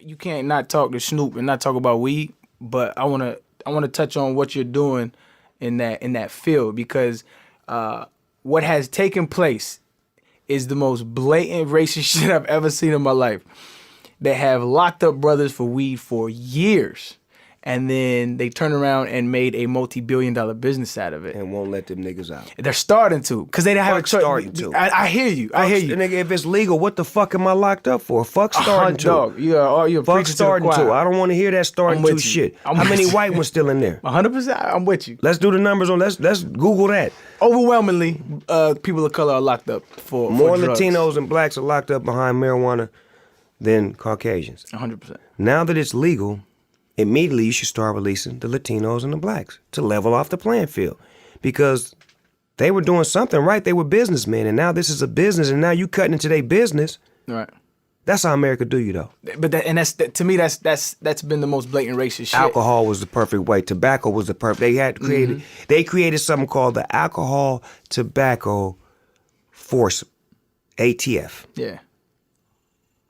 you can't not talk to Snoop and not talk about weed. But I wanna touch on what you're doing in that field, because what has taken place is the most blatant racist shit I've ever seen in my life. They have locked up brothers for weed for years, and then they turn around and made a multi-billion-dollar business out of it. And won't let them niggas out. They're starting to, because they don't have a choice. Starting to. I hear you. I hear you. Nigga, if it's legal, what the fuck am I locked up for? Fuck starting to. Dog, you're fuck preaching starting to the choir. to. I don't want to hear that starting to shit. How many white ones still in there? 100%. I'm with you. Let's do the numbers on. Let's Google that. Overwhelmingly, people of color are locked up for More drugs. Latinos and blacks are locked up behind marijuana than Caucasians. 100%. Now that it's legal, immediately you should start releasing the Latinos and the blacks to level off the playing field, because they were doing something right. They were businessmen, and now this is a business, and now you cutting into their business. Right. That's how America do you, though. But to me, that's been the most blatant racist shit. Alcohol was the perfect way. Tobacco was the perfect. They had created. They created something called the Alcohol Tobacco Force, ATF. Yeah.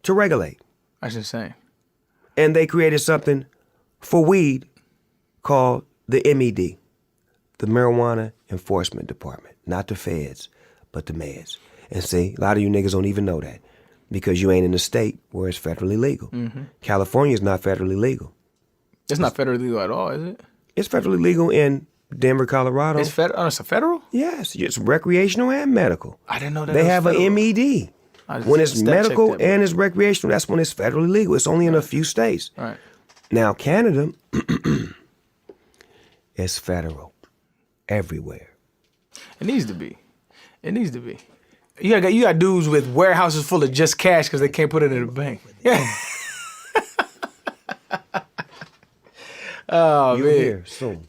To regulate. That's insane. And they created something for weed called the MED, the Marijuana Enforcement Department. Not the feds, but the meds. And see, a lot of you niggas don't even know that, because you ain't in a state where it's federally legal. California is not federally legal. It's not federally legal at all, is it? It's federally legal in Denver, Colorado. It's federal. Oh, it's a federal? Yes, it's recreational and medical. I didn't know that. They have an MED. When it's medical and it's recreational, that's when it's federally legal. It's only in a few states. Right. Now, Canada is federal everywhere. It needs to be. It needs to be. You got dudes with warehouses full of just cash because they can't put it in the bank. Yeah. Oh, you man. here soon.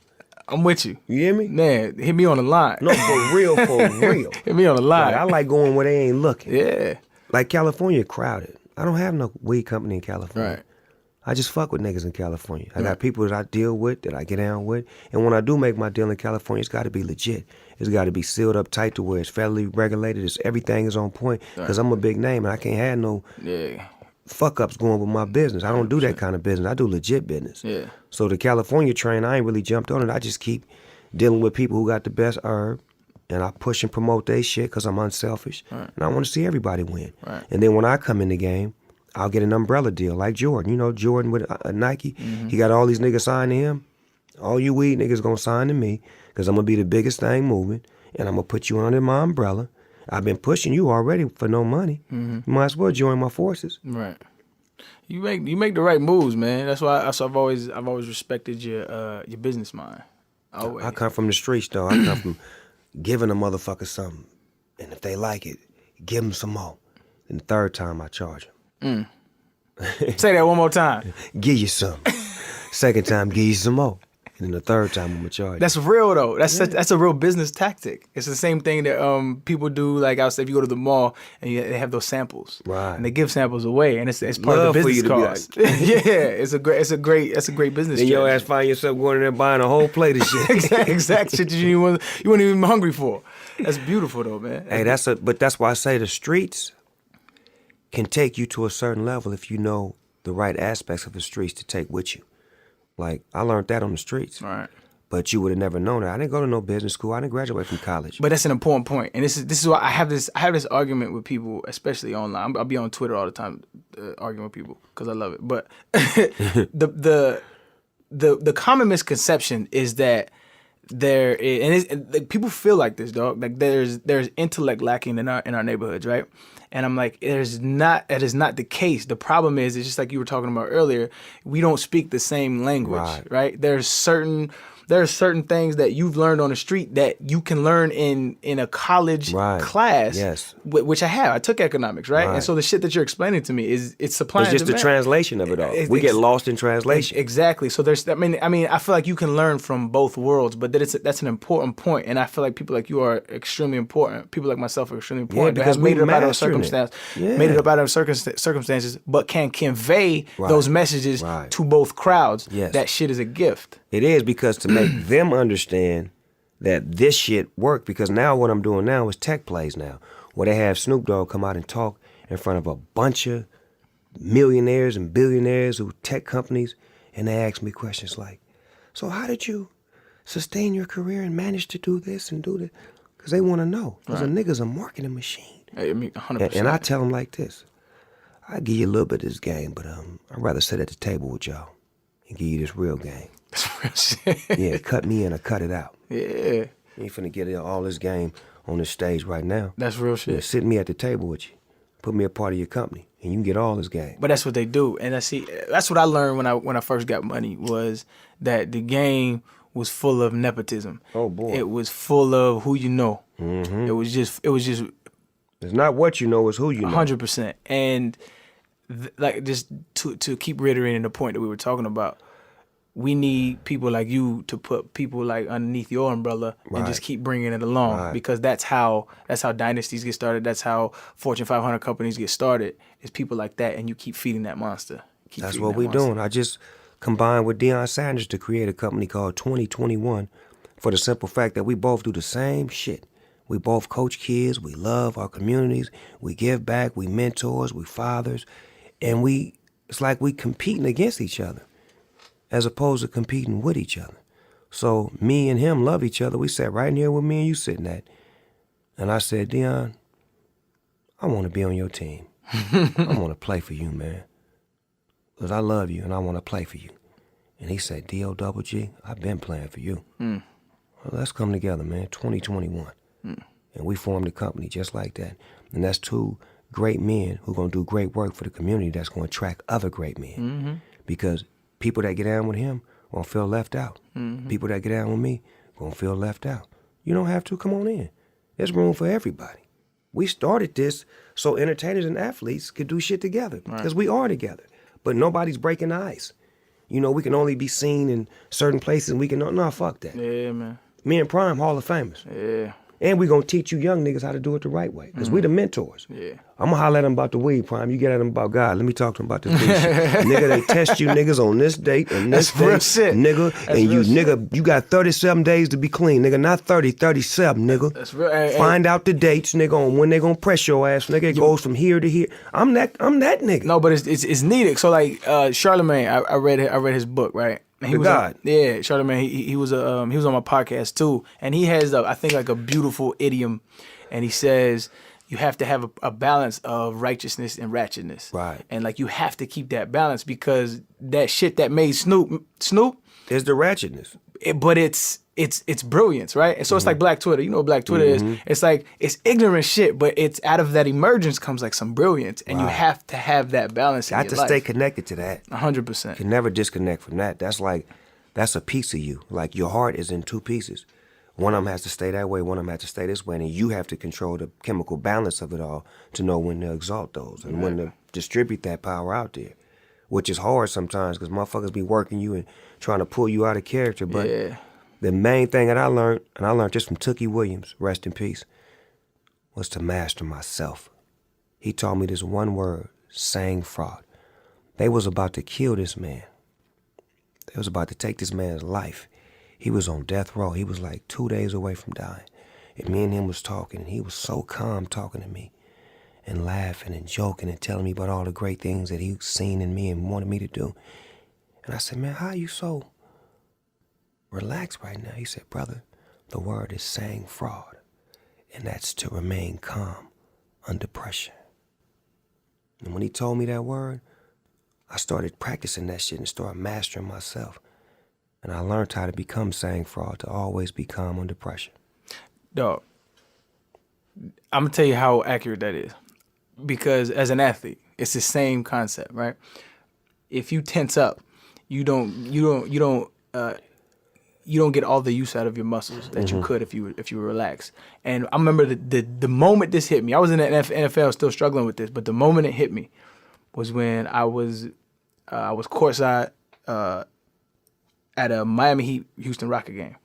I'm with you. You hear me? Man, hit me on the line. No, for real, for real. Hit me on the line. Like, I like going where they ain't looking. Yeah. Like California crowded. I don't have no weed company in California. Right. I just fuck with niggas in California. I got people that I deal with, that I get down with. And when I do make my deal in California, it's got to be legit. It's got to be sealed up tight to where it's federally regulated. Everything is on point. Because I'm a big name and I can't have no fuck ups going with my business. I don't do that kind of business. I do legit business. Yeah. So the California train, I ain't really jumped on it. I just keep dealing with people who got the best herb. And I push and promote their shit because I'm unselfish. Right. And I want to see everybody win. Right. And then when I come in the game, I'll get an umbrella deal like Jordan. You know Jordan with Nike? He got all these niggas signed to him. All you weed niggas gonna sign to me because I'm gonna be the biggest thing moving, and I'm gonna put you under my umbrella. I've been pushing you already for no money. You might as well join my forces. Right. You make the right moves, man. That's why I've always respected your business mind. Always. I come from the streets though. I come from giving a motherfucker something, and if they like it, give them some more. And the third time I charge them. Say that one more time. Give you some. Second time, give you some more. And then the third time, I'm gonna charge you. That's real though. That's a real business tactic. It's the same thing that people do. Like I say, if you go to the mall and they have those samples, right? And they give samples away, and it's part of the business cost. Like, yeah, it's a great business. Then your ass find yourself going in there buying a whole plate of shit. exact shit that you weren't even hungry for. That's beautiful though, man. Hey, but that's why I say the streets can take you to a certain level if you know the right aspects of the streets to take with you. Like, I learned that on the streets. Right. But you would have never known that. I didn't go to no business school. I didn't graduate from college. But that's an important point. And this is why I have this argument with people, especially online. I'll be on Twitter all the time arguing with people because I love it. But the common misconception is that there is, and people feel like this, dog. Like there's intellect lacking in our neighborhoods, right? And I'm like, that is not the case. The problem is, it's just like you were talking about earlier, we don't speak the same language, right? There are certain things that you've learned on the street that you can learn in a college class, yes, which I have. I took economics, right? And so the shit that you're explaining to me it's supply and demand. It's just the translation of it all. We get lost in translation. Exactly. So I mean, I feel like you can learn from both worlds, but that's an important point, and I feel like people like you are extremely important. People like myself are extremely important. Yeah, because made it up out of circumstances, but can convey those messages to both crowds. Yes. That shit is a gift. It is, because to make them understand that this shit worked, because now what I'm doing now is tech plays now, where they have Snoop Dogg come out and talk in front of a bunch of millionaires and billionaires with tech companies, and they ask me questions like, so how did you sustain your career and manage to do this and do that? Because they want to know. Because a nigga's a marketing machine. I mean, 100%. And I tell them like this. I give you a little bit of this game, but I'd rather sit at the table with y'all and give you this real game. That's real shit. Yeah, cut me in or cut it out. Yeah. You ain't finna get all this game on this stage right now. That's real shit. Yeah, sit me at the table with you. Put me a part of your company, and you can get all this game. But that's what they do. And that's what I learned when I first got money, was that the game was full of nepotism. Oh, boy. It was full of who you know. Mm-hmm. It was just It's not what you know, it's who you know. 100%. And like, just to keep reiterating the point that we were talking about, we need people like you to put people like underneath your umbrella and just keep bringing it along, because that's how dynasties get started. That's how Fortune 500 companies get started. It's people like that, and you keep feeding that monster. That's what we're doing. I just combined with Deion Sanders to create a company called 2021 for the simple fact that we both do the same shit. We both coach kids. We love our communities. We give back. We mentors. We fathers. And it's like we competing against each other as opposed to competing with each other. So me and him love each other. We sat right in here with me and you sitting at. And I said, Deion, I want to be on your team. I want to play for you, man. Because I love you and I want to play for you. And he said, D-O-double-G, I've been playing for you. Well, let's come together, man, 2021. And we formed a company just like that. And that's two great men who are going to do great work for the community that's going to attract other great men. Mm-hmm. Because people that get down with him won't feel left out. Mm-hmm. People that get down with me won't feel left out. You don't have to. Come on in. There's room for everybody. We started this so entertainers and athletes could do shit together, because we are together. But nobody's breaking the ice. You know, we can only be seen in certain places, and we can, no, fuck that. Yeah, man. Me and Prime, Hall of Famers. Yeah. And we gonna teach you young niggas how to do it the right way, because we the mentors. Yeah. I'm gonna holler at them about the weed, Prime. You get at them about God. Let me talk to them about this weed shit. Nigga, they test you niggas on this date and this That's real date, shit. nigga. That's and you, real shit. nigga, you got 37 days to be clean, nigga. Not 30, 37, nigga. That's real. Find out the dates, nigga, on when they gonna press your ass, nigga. It goes from here to here. I'm that nigga. No, but it's needed. So like Charlemagne, I read his book, right? And he The was God. Yeah, Charlemagne. He was on my podcast too, and he has I think like a beautiful idiom, and he says you have to have a balance of righteousness and ratchetness. Right. And like you have to keep that balance, because that shit that made Snoop There's the ratchetness. but it's brilliance, right? And so it's like Black Twitter. You know what Black Twitter is? It's like, it's ignorant shit, but it's out of that emergence comes like some brilliance, and you have to have that balance in Got your to life. stay connected to that. 100%. Can never disconnect from that. That's a piece of you. Like, your heart is in two pieces. One of them has to stay that way, one of them has to stay this way, and you have to control the chemical balance of it all to know when to exalt those and when to distribute that power out there, which is hard sometimes, because motherfuckers be working you and trying to pull you out of character. But the main thing that I learned, and I learned this from Tookie Williams, rest in peace, was to master myself. He taught me this one word, sang fraud. They was about to kill this man. They was about to take this man's life. He was on death row. He was like 2 days away from dying. And me and him was talking, and he was so calm talking to me and laughing and joking and telling me about all the great things that he'd seen in me and wanted me to do. And I said, man, how are you so relaxed right now? He said, brother, the word is sang fraud, and that's to remain calm under pressure. And when he told me that word, I started practicing that shit and started mastering myself. And I learned how to become sang fraud, to always be calm under pressure. Dog, I'm gonna tell you how accurate that is, because as an athlete, it's the same concept, right? If you tense up, you don't get all the use out of your muscles that you could if you were relaxed. And I remember the moment this hit me. I was in the NFL still struggling with this, but the moment it hit me was when I was courtside at a Miami Heat Houston Rocket game,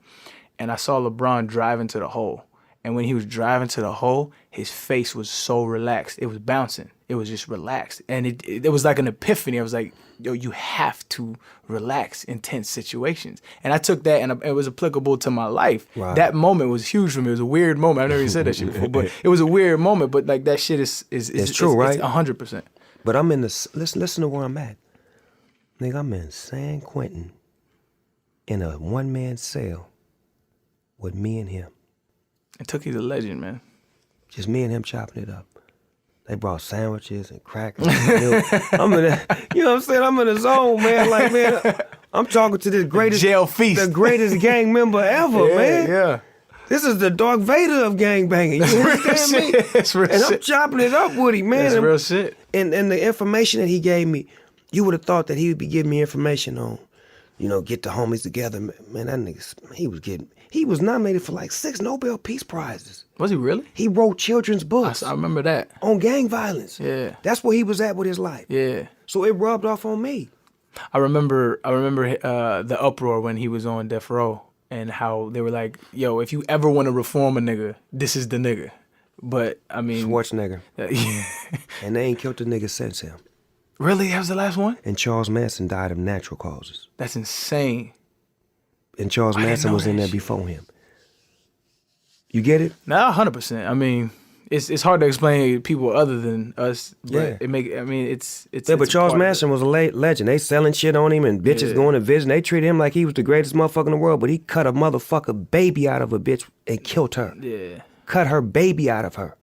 and I saw LeBron drive into the hole. And when he was driving to the hole, his face was so relaxed. It was bouncing. It was just relaxed. And it was like an epiphany. I was like, yo, you have to relax in tense situations. And I took that, and it was applicable to my life. Wow. That moment was huge for me. It was a weird moment. I've never even said that shit before, but it was a weird moment. But like, that shit is true, right? It's 100%. But I'm in the listen to where I'm at. Nigga, I'm in San Quentin in a one-man cell with me and him. And Tookie's a legend, man. Just me and him chopping it up. They brought sandwiches and crackers and milk. I'm in that, you know what I'm saying? I'm in the zone, man. Like, man, I'm talking to the greatest jail feast. The greatest gang member ever, man. Yeah. This is the Darth Vader of gangbanging. You understand me? That's real and shit. I'm chopping it up with him, man. That's real shit. And the information that he gave me, you would have thought that he would be giving me information on, get the homies together. Man, that nigga, he was nominated for like 6 Nobel Peace Prizes. Was he really? He wrote children's books. I remember that. On gang violence. Yeah. That's where he was at with his life. Yeah. So it rubbed off on me. I remember the uproar when he was on death row and how they were like, yo, if you ever want to reform a nigga, this is the nigga. But, I mean... Schwarzenegger. Yeah. And they ain't killed the nigga since him. Really? That was the last one? And Charles Manson died of natural causes. That's insane. And Charles Manson was in there before him. You get it? Nah, 100%. I mean, it's hard to explain to people other than us. But it's Yeah, but Charles Manson was a legend. They selling shit on him and bitches going to visit. They treated him like he was the greatest motherfucker in the world, but he cut a motherfucker baby out of a bitch and killed her. Yeah. Cut her baby out of her.